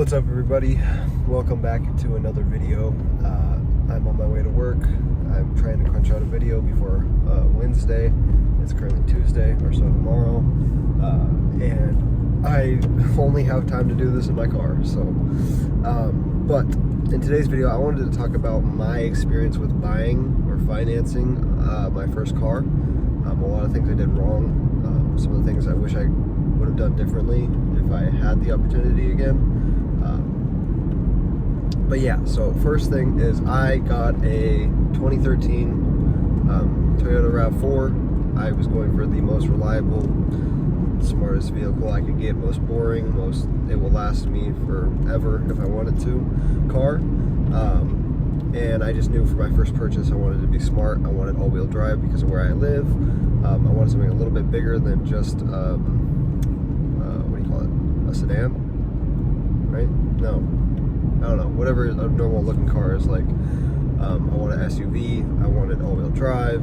What's up, everybody? Welcome back to another video. I'm on my way to work. I'm trying to crunch out a video before Wednesday. It's currently Tuesday or so tomorrow, and I only have time to do this in my car. So, but in today's video, I wanted to talk about my experience with buying or financing my first car. A lot of things I did wrong. Some of the things I wish I would have done differently if I had the opportunity again. But yeah, so first thing is I got a 2013 Toyota RAV4. I was going for the most reliable, smartest vehicle I could get, most boring, it will last me forever if I wanted to, car. And I just knew for my first purchase I wanted to be smart. I wanted all-wheel drive because of where I live. I wanted something a little bit bigger than just, what do you call it, a sedan, right? No. I don't know, whatever a normal looking car is like. I wanted an SUV, I wanted all-wheel drive,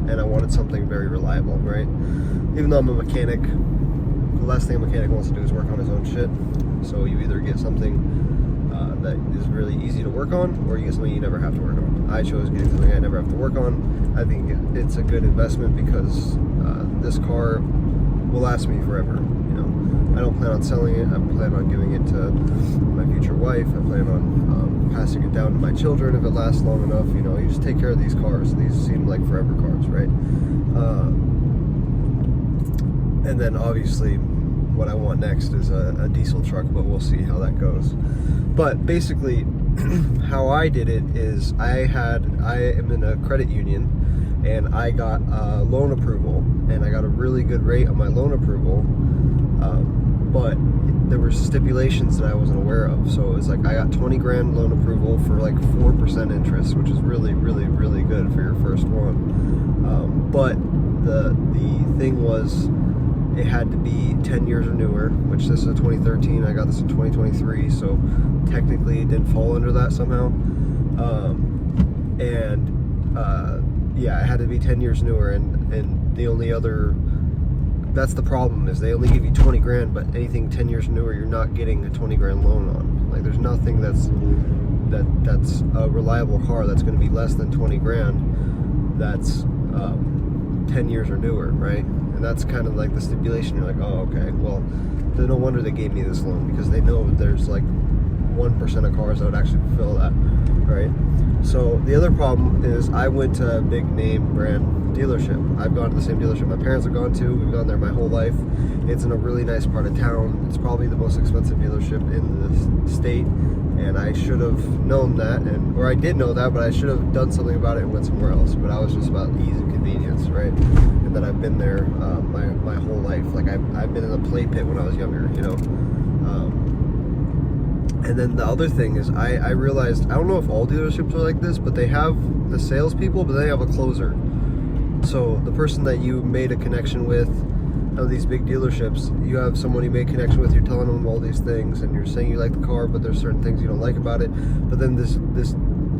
and I wanted something very reliable, right? Even though I'm a mechanic, the last thing a mechanic wants to do is work on his own shit. So you either get something that is really easy to work on, or you get something you never have to work on. I chose getting something I never have to work on. I think it's a good investment because this car will last me forever. I don't plan on selling it. I plan on giving it to my future wife. I plan on passing it down to my children if it lasts long enough. You just take care of these cars. These seem like forever cars, right? And then obviously what I want next is a diesel truck, but we'll see how that goes. But basically how I did it is I am in a credit union, and I got loan approval, and I got a really good rate on my loan approval. But there were stipulations that I wasn't aware of. So it was like I got 20 grand loan approval for like 4% interest, which is really, really, really good for your first one. But the thing was, it had to be 10 years or newer, which this is a 2013. I got this in 2023, so technically it didn't fall under that somehow. Yeah, it had to be 10 years newer, and the only other, that's the problem, is they only give you 20 grand, but anything 10 years newer, you're not getting a 20 grand loan on. Like, there's nothing that's a reliable car that's going to be less than 20 grand that's 10 years or newer, right? And that's kind of like the stipulation. You're like, oh, okay, well, no wonder they gave me this loan, because they know there's like 1% of cars that would actually fulfill that, right? So the other problem is I went to a big name brand dealership. I've gone to the same dealership my parents have gone to. We've gone there my whole life. It's in a really nice part of town. It's probably the most expensive dealership in the state, and I should have known that, or I did know that, but I should have done something about it and went somewhere else. But I was just about ease and convenience, right? And then I've been there my whole life. Like I've been in a play pit when I was younger, And then the other thing is I realized, I don't know if all dealerships are like this, but they have the salespeople, but they have a closer. So the person that you made a connection with of these big dealerships, you have someone you made a connection with, you're telling them all these things, and you're saying you like the car, but there's certain things you don't like about it. But then this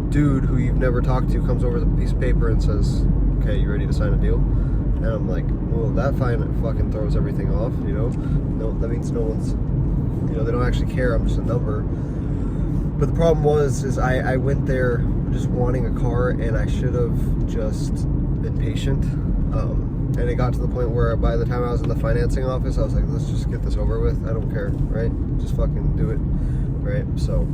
dude who you've never talked to comes over with a piece of paper and says, okay, you ready to sign a deal? And I'm like, well, that fucking throws everything off, No, that means no one's, they don't actually care, I'm just a number. But the problem is I went there just wanting a car, and I should have just been patient. And it got to the point where by the time I was in the financing office, I was like, let's just get this over with. I don't care, right? Just fucking do it, right? So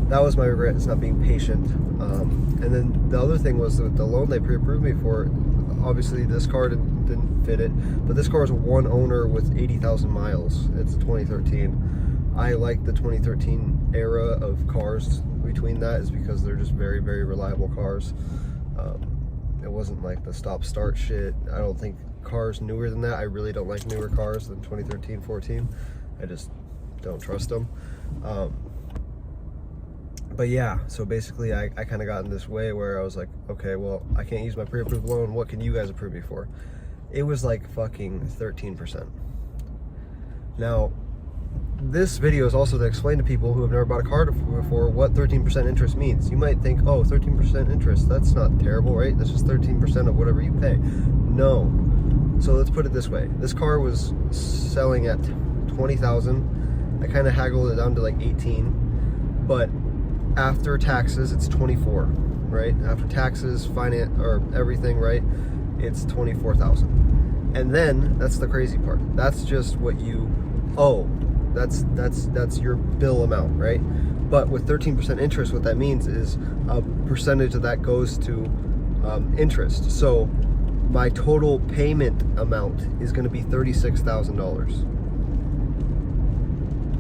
that was my regret, is not being patient. And then the other thing was that the loan they pre-approved me for, obviously this car didn't fit it, but this car is one owner with 80,000 miles. It's a 2013. I like the 2013 era of cars. Between that is because they're just very, very reliable cars. It wasn't like the stop-start shit. I don't think cars newer than that, I really don't like newer cars than 2013, 14. I just don't trust them. But yeah, so basically I kind of got in this way where I was like, okay, well, I can't use my pre-approved loan. What can you guys approve me for? It was like fucking 13%. Now, this video is also to explain to people who have never bought a car before what 13% interest means. You might think, oh, 13% interest, that's not terrible, right? That's just 13% of whatever you pay. No. So let's put it this way. This car was selling at $20,000 I kind of haggled it down to like 18, but after taxes it's 24, right? After taxes, finance, or everything, right? It's 24,000. And then that's the crazy part. That's just what you owe. That's your bill amount, right? But with 13% interest, what that means is a percentage of that goes to interest. So my total payment amount is going to be $36,000.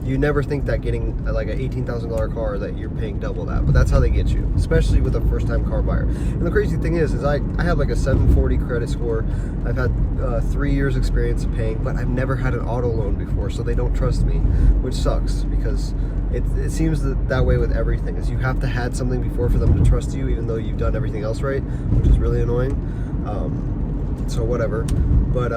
You never think that getting like an $18,000 car that you're paying double that, but that's how they get you, especially with a first-time car buyer. And the crazy thing is I have like a 740 credit score. I've had 3 years experience of paying, but I've never had an auto loan before, so they don't trust me, which sucks because it seems that way with everything. Is you have to had something before for them to trust you, even though you've done everything else right, which is really annoying. So whatever, but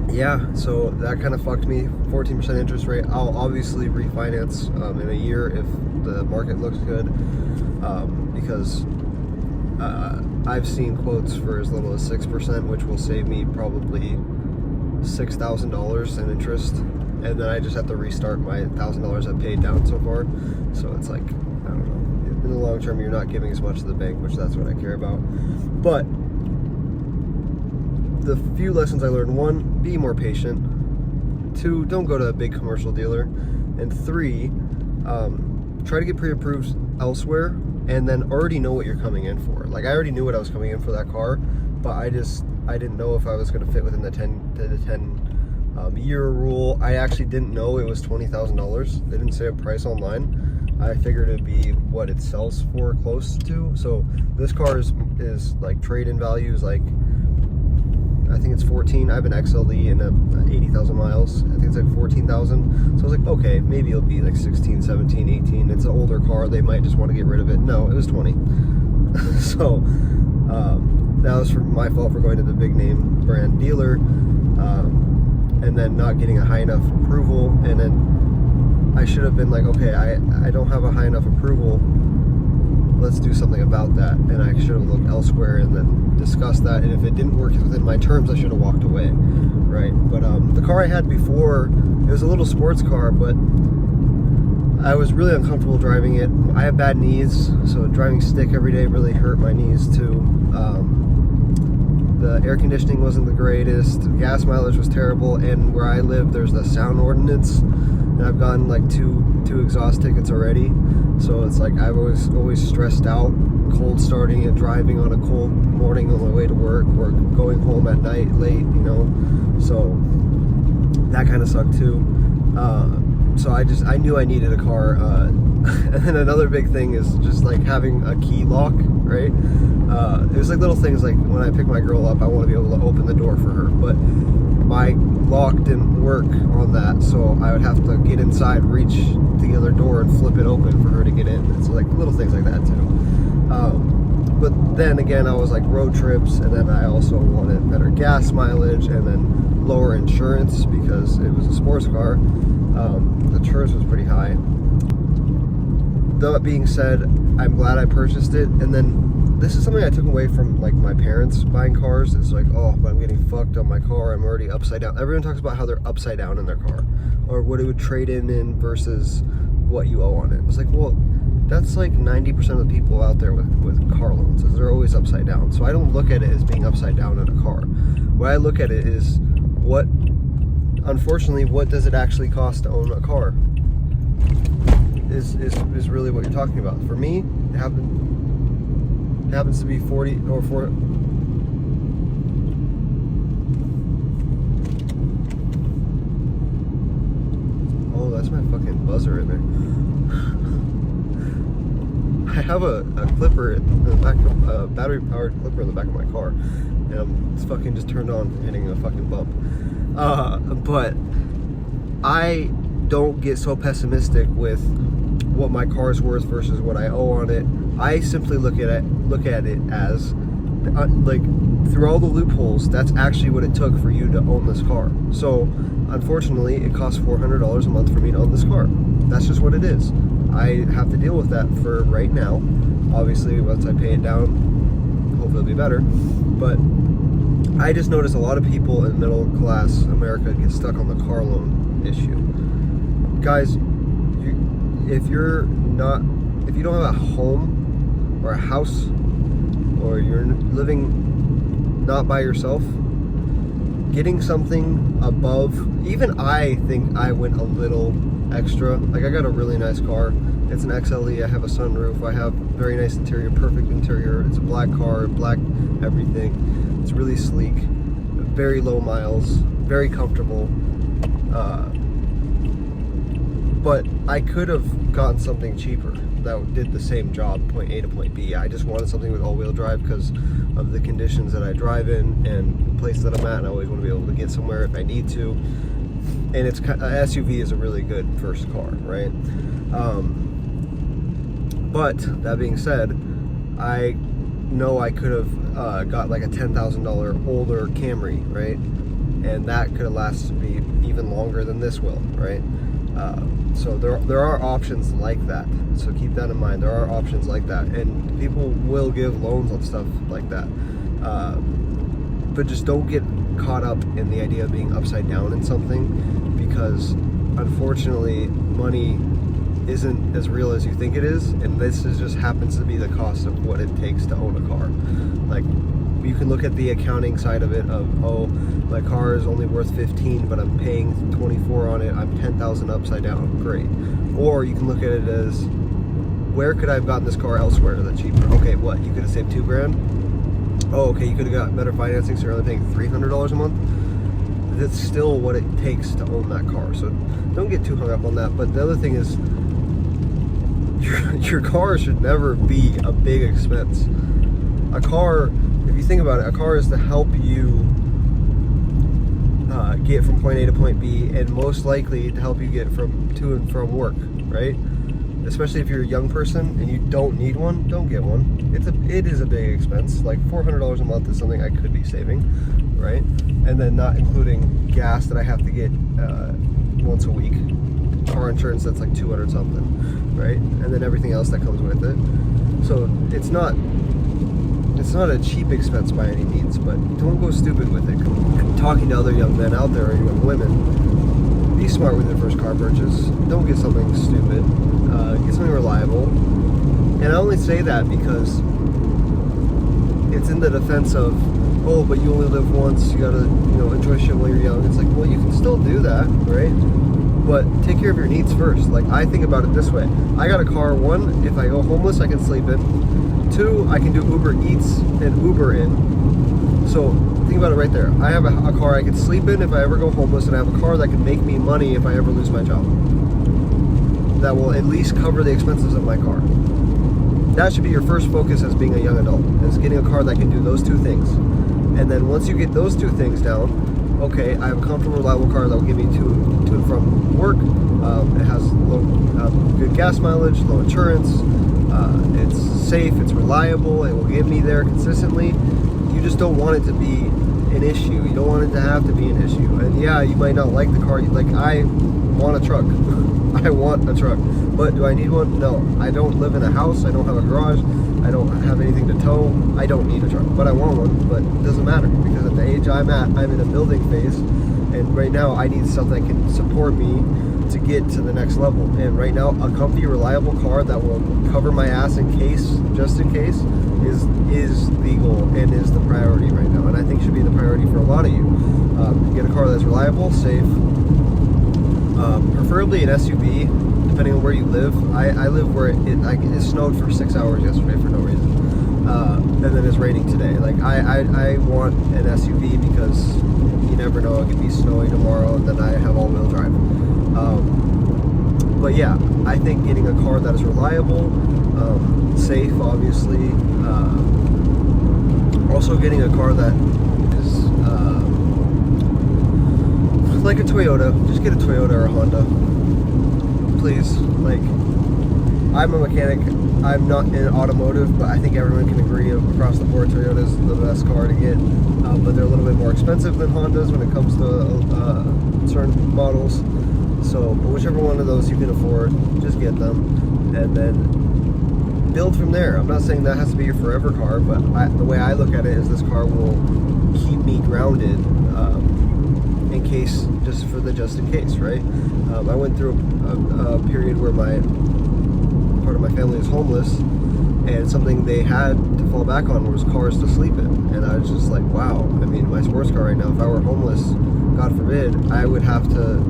yeah, so that kind of fucked me. 14% interest rate. I'll obviously refinance in a year if the market looks good, because I've seen quotes for as little as 6%, which will save me probably $6,000 in interest, and then I just have to restart my $1,000 I've paid down so far. So it's like, I don't know, in the long term you're not giving as much to the bank, which that's what I care about. But the few lessons I learned: 1, be more patient; 2, don't go to a big commercial dealer; and 3, try to get pre-approved elsewhere, and then already know what you're coming in for. Like, I already knew what I was coming in for that car, but I didn't know if I was going to fit within the 10 year rule. I actually didn't know it was $20,000. They didn't say a price online. I figured it'd be what it sells for close to. So this car is like trade-in value is like, I think it's 14. I have an XLE and 80,000 miles. I think it's like 14,000. So I was like, okay, maybe it'll be like 16, 17, 18. It's an older car. They might just want to get rid of it. No, it was 20. So that was my fault for going to the big name brand dealer, and then not getting a high enough approval. And then I should have been like, okay, I don't have a high enough approval. Let's do something about that. And I should have looked elsewhere and then discussed that. And if it didn't work within my terms, I should have walked away, right? But the car I had before, it was a little sports car, but I was really uncomfortable driving it. I have bad knees, so driving stick every day really hurt my knees too. The air conditioning wasn't the greatest. The gas mileage was terrible, and where I live, there's the sound ordinance, and I've gotten like two exhaust tickets already. So it's like I was always stressed out, cold starting and driving on a cold morning on my way to work, or going home at night late, you know. So that kind of sucked too. So I knew I needed a car. And then another big thing is just like having a key lock, right? It was like little things like when I pick my girl up, I want to be able to open the door for her, but my lock didn't work on that, so I would have to get inside, reach the other door and flip it open for her to get in. It's like little things like that too. But then again, I was like road trips, and then I also wanted better gas mileage and then lower insurance because it was a sports car. The insurance was pretty high. That being said, I'm glad I purchased it. And then this is something I took away from like my parents buying cars. It's like, oh, but I'm getting fucked on my car. I'm already upside down. Everyone talks about how they're upside down in their car, or what it would trade in versus what you owe on it. It's like, well, that's like 90% of the people out there with car loans, is they're always upside down. So I don't look at it as being upside down in a car. What I look at it is unfortunately, what does it actually cost to own a car? Is really what you're talking about. For me, it happens to be 40 or 4. Oh, that's my fucking buzzer in there. I have a clipper in the back of a battery-powered clipper in the back of my car, and it's fucking just turned on, hitting a fucking bump. But I don't get so pessimistic with what my car is worth versus what I owe on it. I simply look at it as like, through all the loopholes, that's actually what it took for you to own this car. So unfortunately, it costs $400 a month for me to own this car. That's just what it is. I have to deal with that for right now. Obviously, once I pay it down, hopefully it'll be better. But I just noticed a lot of people in middle class America get stuck on the car loan issue. guys, if you don't have a home or a house, or you're living not by yourself, getting something above, even I think I went a little extra. Like, I got a really nice car. It's an XLE. I have a sunroof. I have very nice interior, perfect interior. It's a black car, black everything. It's really sleek, very low miles, very comfortable. But I could have gotten something cheaper that did the same job, point A to point B. I just wanted something with all-wheel drive because of the conditions that I drive in and the place that I'm at, and I always want to be able to get somewhere if I need to. And it's SUV is a really good first car, right? But that being said, I know I could have got like a $10,000 older Camry, right? And that could have lasted me even longer than this will, right? So there are options like that. So keep that in mind. There are options like that, and people will give loans on stuff like that. But just don't get caught up in the idea of being upside down in something, because unfortunately money isn't as real as you think it is, and this just happens to be the cost of what it takes to own a car. Like, you can look at the accounting side of it of, oh, my car is only worth 15, but I'm paying 24 on it, I'm 10,000 upside down, great. Or you can look at it as, where could I have gotten this car elsewhere that's cheaper? Okay, what, you could have saved $2,000? Oh, okay, you could have got better financing, so you're only paying $300 a month. That's still what it takes to own that car, so don't get too hung up on that. But the other thing is, your car should never be a big expense. A car, if you think about it, a car is to help you get from point A to point B, and most likely to help you get to and from work, right? Especially if you're a young person and you don't need one, don't get one. It is a big expense. Like $400 a month is something I could be saving, right? And then not including gas that I have to get once a week. Car insurance, that's like 200 something, right? And then everything else that comes with it. So it's not a cheap expense by any means, but don't go stupid with it. Talking to other young men out there, or young women, be smart with your first car purchase. Don't get something stupid. Get something reliable. And I only say that because it's in the defense of, oh, but you only live once, you gotta, enjoy shit while you're young. It's like, well, you can still do that, right? But take care of your needs first. Like, I think about it this way. I got a car, one, if I go homeless, I can sleep in. Two, I can do Uber Eats and Uber in. So think about it right there. I have a car I can sleep in if I ever go homeless, and I have a car that can make me money if I ever lose my job. That will at least cover the expenses of my car. That should be your first focus as being a young adult, is getting a car that can do those two things. And then once you get those two things down, okay, I have a comfortable, reliable car that will get me to and from work. It has good gas mileage, low insurance. It's safe, it's reliable, it will get me there consistently. You just don't want it to be an issue. You don't want it to have to be an issue. And yeah, you might not like the car. Like, I want a truck. I want a truck. But do I need one? No. I don't live in a house. I don't have a garage. I don't have anything to tow. I don't need a truck. But I want one. But it doesn't matter, because at the age I'm at, I'm in a building phase. And right now I need stuff that can support me to get to the next level. And right now, a comfy, reliable car that will cover my ass just in case, is the goal and is the priority right now. And I think should be the priority for a lot of you. Get a car that's reliable, safe, preferably an SUV, depending on where you live. I live where it snowed for 6 hours yesterday for no reason. And then it's raining today. Like, I want an SUV because you never know, it could be snowy tomorrow, and then I have all-wheel drive. But yeah, I think getting a car that is reliable, safe, obviously. Also getting a car that is like a Toyota. Just get a Toyota or a Honda, please. Like, I'm a mechanic. I'm not in automotive, but I think everyone can agree across the board Toyota is the best car to get. But they're a little bit more expensive than Hondas when it comes to certain models. So whichever one of those you can afford, just get them, and then build from there. I'm not saying that has to be your forever car, but the way I look at it is this car will keep me grounded in case, just in case, right? I went through a period where part of my family is homeless, and something they had to fall back on was cars to sleep in. And I was just like, wow, I mean, my sports car right now, if I were homeless, God forbid, I would have to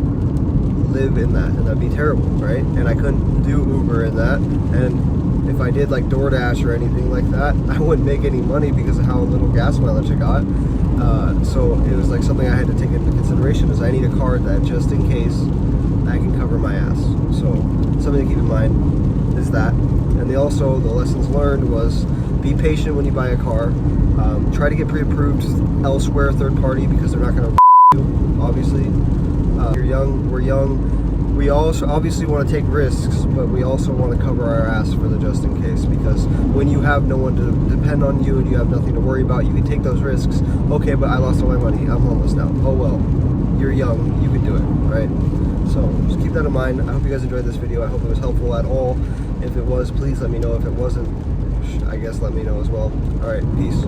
live in that, and that'd be terrible, right? And I couldn't do Uber in that, and if I did like DoorDash or anything like that, I wouldn't make any money because of how little gas mileage I got. So it was like something I had to take into consideration, is I need a car that just in case I can cover my ass. So something to keep in mind is that. And the lessons learned was be patient when you buy a car. Try to get pre-approved elsewhere, third party, because they're not going to you, obviously. You're young, we're young. We also obviously want to take risks, but we also want to cover our ass for the just in case, because when you have no one to depend on you and you have nothing to worry about, you can take those risks. Okay, but I lost all my money. I'm homeless now. Oh well, you're young. You can do it, right? So just keep that in mind. I hope you guys enjoyed this video. I hope it was helpful at all. If it was, please let me know. If it wasn't, I guess let me know as well. All right, peace.